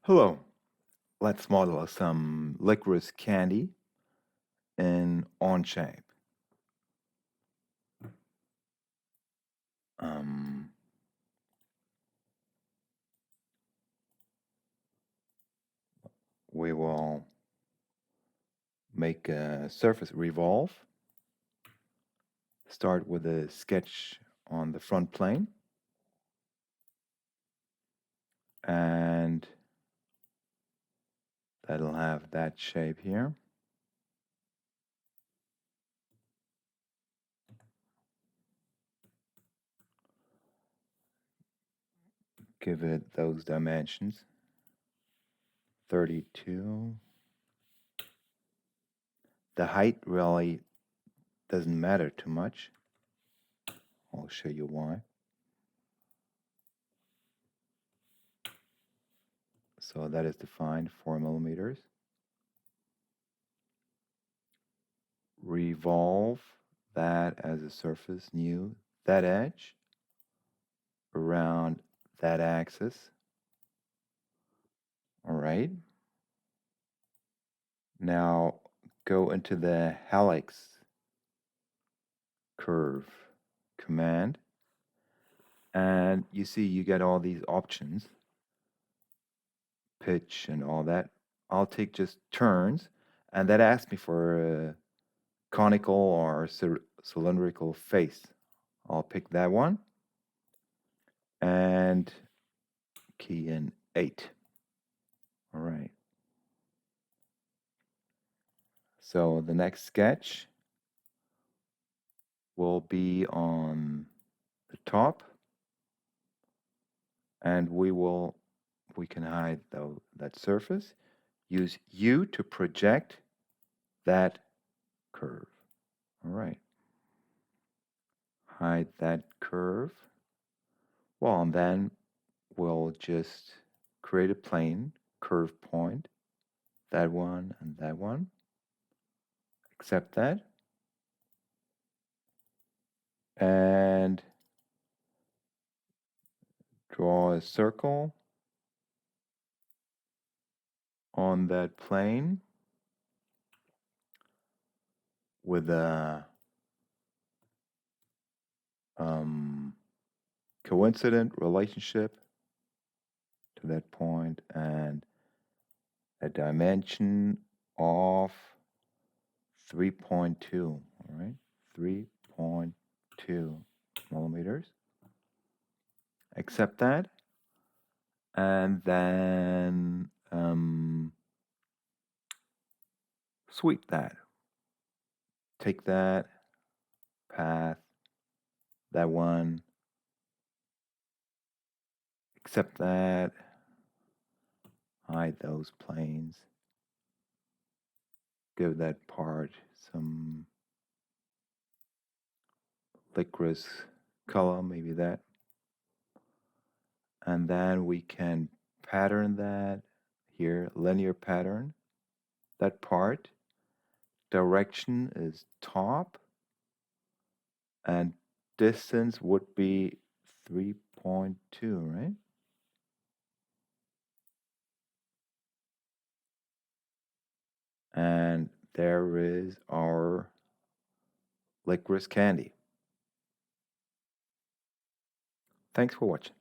Hello, let's model some licorice candy in Onshape. Um, we will make a surface revolve. Start with a sketch on the front plane. And that'll have that shape here. Give it those dimensions. 32. The height really doesn't matter too much. I'll show you why. So that is defined 4 millimeters. Revolve that as a surface, new that edge around that axis. All right. Now go into the helix curve command, and you see you get all these options, pitch and all that. I'll take just turns, and that asks me for a conical or cylindrical face. I'll pick that one and key in 8. All right. So the next sketch will be on the top, and we can hide that surface. Use U to project that curve. All right. Hide that curve. Well, and then we'll just create a plane, curve point, that one and that one. Accept that. And draw a circle on that plane with a coincident relationship to that point and a dimension of 3.2, all right? 3.2 millimeters. Accept that. And then sweep that. Take that path, that one, accept that, hide those planes, give that part some licorice color, maybe that. And then we can pattern that here, linear pattern, that part. Direction is top, and distance would be 3.2, right? And there is our licorice candy. Thanks for watching.